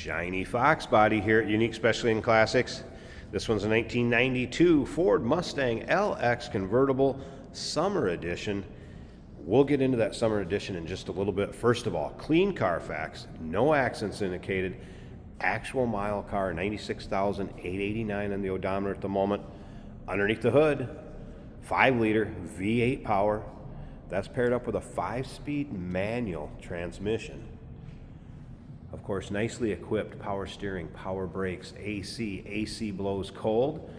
Shiny Fox body here at Unique Specialty and Classics. This one's a 1992 Ford Mustang LX Convertible Summer Edition. We'll get into that Summer Edition in just a little bit. First of all, clean Carfax, no accidents indicated, actual mile car, 96,889 on the odometer at the moment. Underneath the hood, 5-liter V8 power. That's paired up with a 5-speed manual transmission. Of course, nicely equipped, power steering, power brakes, AC blows cold.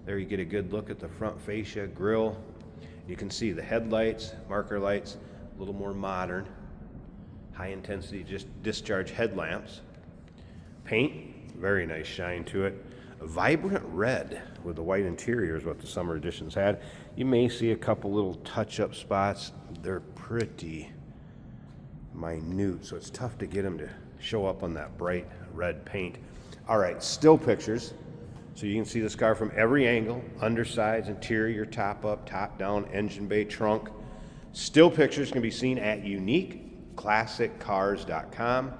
There you get a good look at the front fascia, grille. You can see the headlights, marker lights, a little more modern. High intensity just discharge headlamps. Paint, very nice shine to it. A vibrant red with the white interior is what the Summer Editions had. You may see a couple little touch-up spots. They're pretty minute, so it's tough to get them to show up on that bright red paint. All right, still pictures. So you can see this car from every angle, undersides, interior, top up, top down, engine bay, trunk. Still pictures can be seen at uniqueclassiccars.com.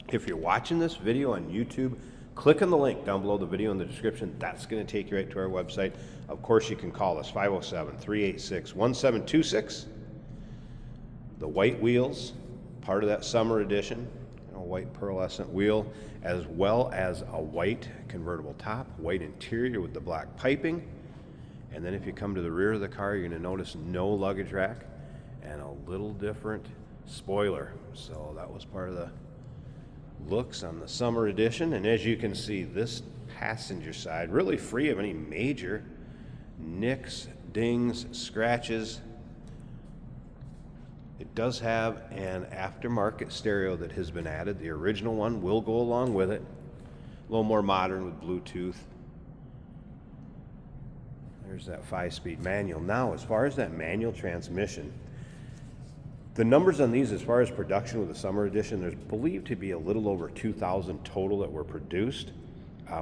If you're watching this video on YouTube, click on the link down below the video in the description. That's going to take you right to our website. Of course, you can call us 507-386-1726. The white wheels, part of that Summer Edition. White pearlescent wheel, as well as a white convertible top, white interior with the black piping. And then if you come to the rear of the car, you're going to notice no luggage rack and a little different spoiler. So that was part of the looks on the Summer Edition. And as you can see, this passenger side really free of any major nicks, dings, scratches. It does have an aftermarket stereo that has been added. The original one will go along with it. A little more modern with Bluetooth. There's that 5-speed manual. Now, as far as that manual transmission, the numbers on these as far as production with the Summer Edition, there's believed to be a little over 2,000 total that were produced.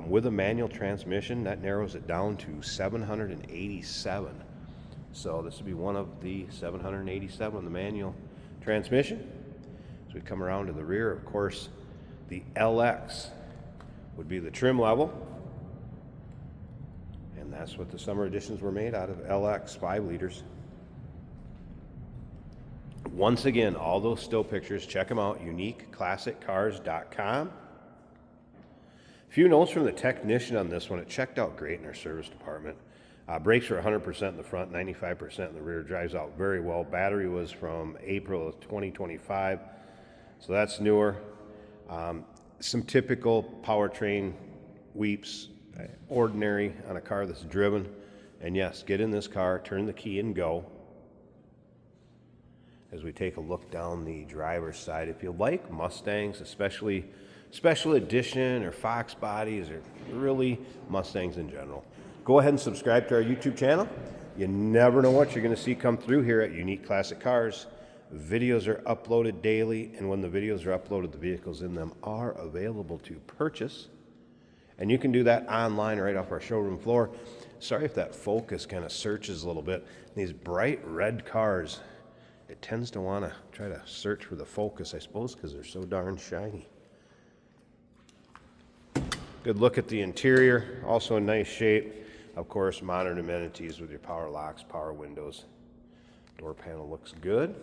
With a manual transmission, that narrows it down to 787. So this would be one of the 787 on the manual transmission. As we come around to the rear, of course, the LX would be the trim level. And that's what the Summer Editions were made out of, LX, 5 liters. Once again, all those still pictures, check them out, uniqueclassiccars.com. A few notes from the technician on this one. It checked out great in our service department. Brakes are 100% in the front, 95% in the rear. Drives out very well. Battery was from April of 2025, so that's newer. Some typical powertrain weeps, ordinary on a car that's driven. And yes, get in this car, turn the key and go. As we take a look down the driver's side, if you like Mustangs, especially Special Edition or Fox bodies, or really Mustangs in general, go ahead and subscribe to our YouTube channel. You never know what you're going to see come through here at Unique Classic Cars. Videos are uploaded daily, and when the videos are uploaded, the vehicles in them are available to purchase. And you can do that online right off our showroom floor. Sorry if that focus kind of searches a little bit. These bright red cars, it tends to want to try to search for the focus, I suppose, because they're so darn shiny. Good look at the interior, also in nice shape. Of course, modern amenities with your power locks, power windows. Door panel looks good.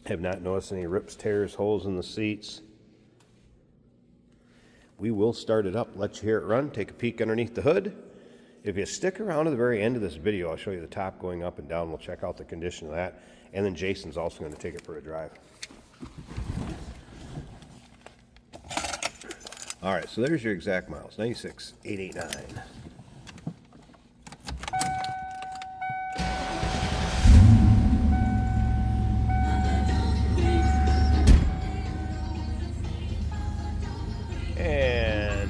Have not noticed any rips, tears, holes in the seats. We will start it up, let you hear it run, take a peek underneath the hood. If you stick around to the very end of this video, I'll show you the top going up and down. We'll check out the condition of that. And then Jason's also going to take it for a drive. All right, so there's your exact miles, 96,889. And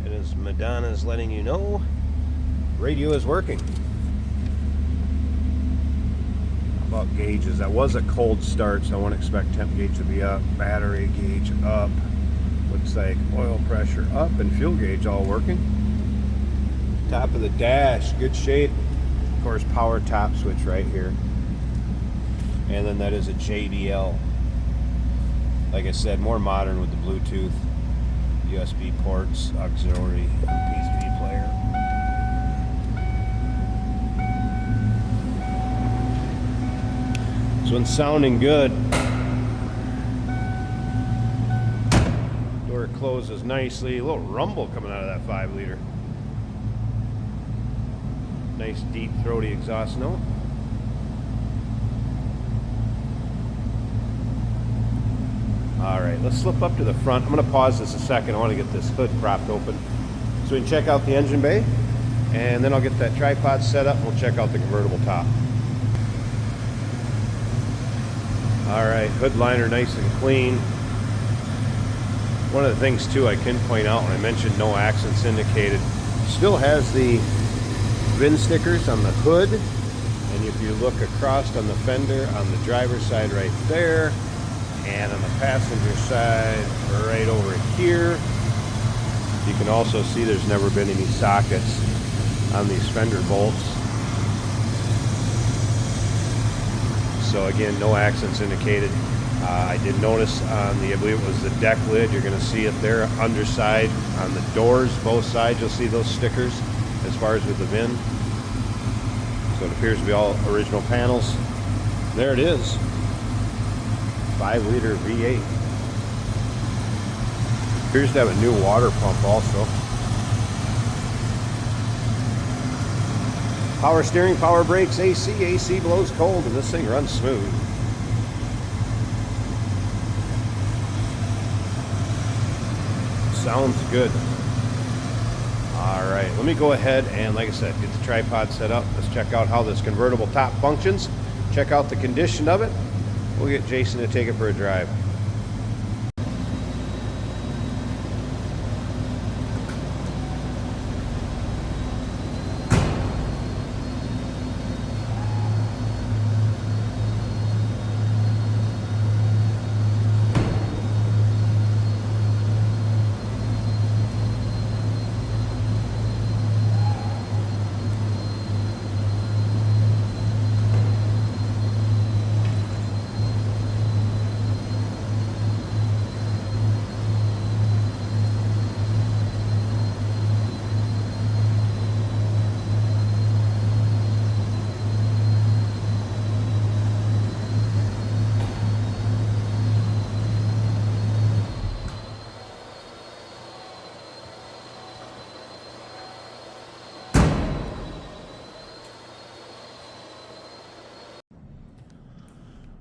it is Madonna's letting you know radio is working. How about gauges? That was a cold start, so I won't expect temp gauge to be up, battery gauge up. Looks like oil pressure up and fuel gauge all working. Top of the dash, good shape. Of course, power top switch right here. And then that is a JBL Like I said, more modern with the Bluetooth, USB ports, auxiliary MP3 player. This one's sounding good. Door closes nicely. A little rumble coming out of that 5-liter. Nice deep throaty exhaust note. Alright, let's slip up to the front. I'm going to pause this a second. I want to get this hood propped open so we can check out the engine bay, and then I'll get that tripod set up and we'll check out the convertible top. Alright, hood liner nice and clean. One of the things too I can point out when I mentioned no accents indicated, still has the VIN stickers on the hood, and if you look across on the fender on the driver's side right there, and on the passenger side right over here, you can also see there's never been any sockets on these fender bolts. So again, no accents indicated. I did notice on the, I believe it was the deck lid, you're going to see it there, underside on the doors, both sides, you'll see those stickers as far as with the VIN. So it appears to be all original panels. There it is. 5-liter V8. Appears to have a new water pump also. Power steering, power brakes, AC. AC blows cold, and this thing runs smooth. Sounds good. All right, let me go ahead and, like I said, get the tripod set up. Let's check out how this convertible top functions. Check out the condition of it. We'll get Jason to take it for a drive.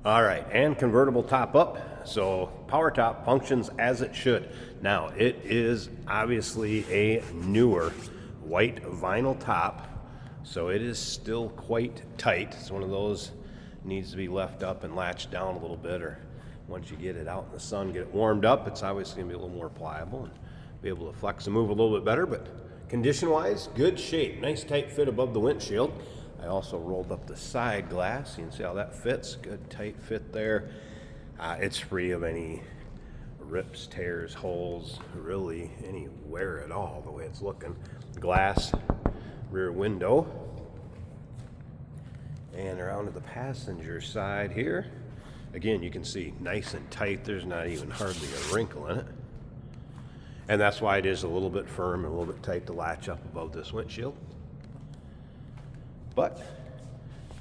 All right, and convertible top up. So power top functions as it should. Now it is obviously a newer white vinyl top, so it is still quite tight. It's one of those needs to be left up and latched down a little bit, or once you get it out in the sun, get it warmed up, it's obviously gonna be a little more pliable and be able to flex and move a little bit better. But condition wise, good shape, nice tight fit above the windshield. I also rolled up the side glass. You can see how that fits. Good tight fit there. It's free of any rips, tears, holes, really any wear at all the way it's looking. Glass rear window. And around to the passenger side here. Again, you can see nice and tight. There's not even hardly a wrinkle in it. And that's why it is a little bit firm and a little bit tight to latch up above this windshield. But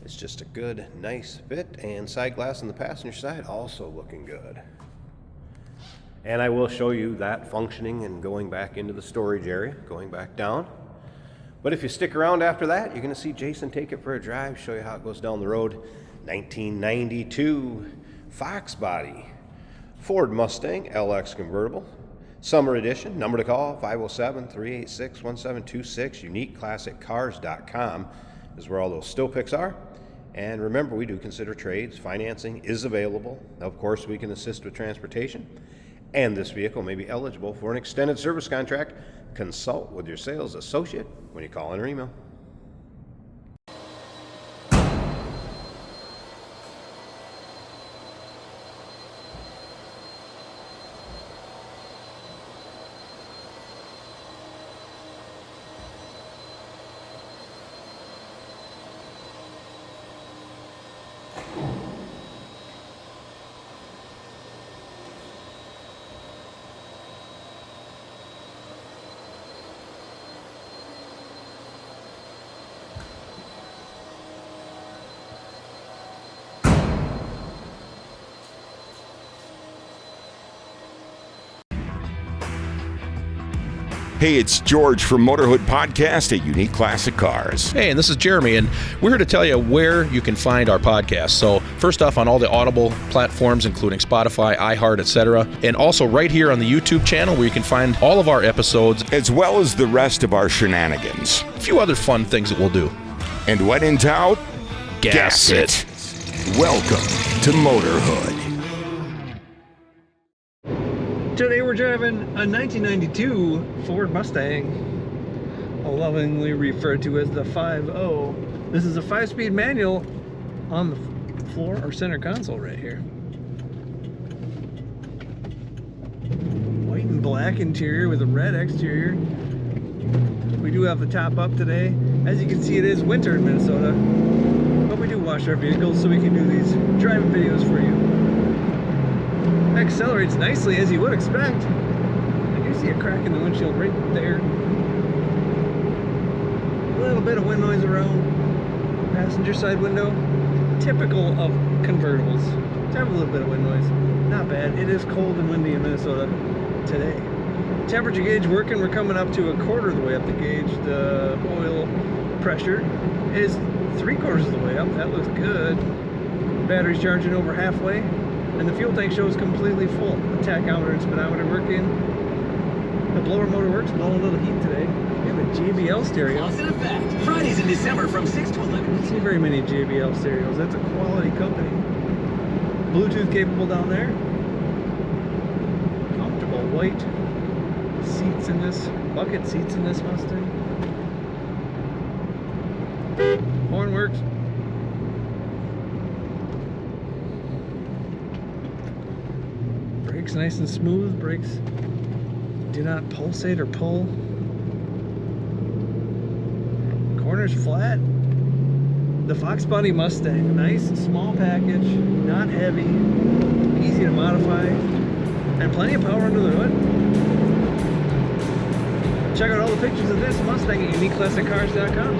it's just a good, nice fit, and side glass on the passenger side also looking good. And I will show you that functioning and going back into the storage area, going back down. But if you stick around after that, you're going to see Jason take it for a drive, show you how it goes down the road. 1992 Fox body, Ford Mustang LX convertible, summer edition. Number to call, 507-386-1726. UniqueClassicCars.com is where all those still pics are. And remember, we do consider trades. Financing is available. Of course, we can assist with transportation. And this vehicle may be eligible for an extended service contract. Consult with your sales associate when you call in or email. Hey, it's George from Motorhood Podcast at Unique Classic Cars. Hey, and this is Jeremy, and we're here to tell you where you can find our podcast. So first off, on all the Audible platforms, including Spotify, iHeart, etc., and also right here on the YouTube channel where you can find all of our episodes, as well as the rest of our shenanigans. a few other fun things that we'll do. And when in doubt, Gas it. Welcome to Motorhood. Today we're driving a 1992 Ford Mustang, lovingly referred to as the 5.0. This is a 5-speed manual on the floor or center console right here. White and black interior with a red exterior. We do have the top up today. As you can see, it is winter in Minnesota, but we do wash our vehicles so we can do these driving videos for you. Accelerates nicely, as you would expect. I do see a crack in the windshield right there. A little bit of wind noise around passenger side window. Typical of convertibles to have a little bit of wind noise. Not bad. It is cold and windy in Minnesota today. Temperature gauge working. We're coming up to a quarter of the way up the gauge. The oil pressure is 3/4 of the way up. That looks good. Battery's charging over halfway. And the fuel tank shows completely full. The tachometer and speedometer working. The blower motor works, blowing a little heat today. We have a JBL stereo. Close in effect. Fridays in December from 6 to 11. I don't see very many JBL stereos. That's a quality company. Bluetooth capable down there. Comfortable white seats in this, bucket seats in this Mustang. Horn works. Brakes nice and smooth. Brakes do not pulsate or pull. Corners flat. The Fox Body Mustang, nice small package, not heavy, easy to modify, and plenty of power under the hood. Check out all the pictures of this Mustang at uniqueclassiccars.com.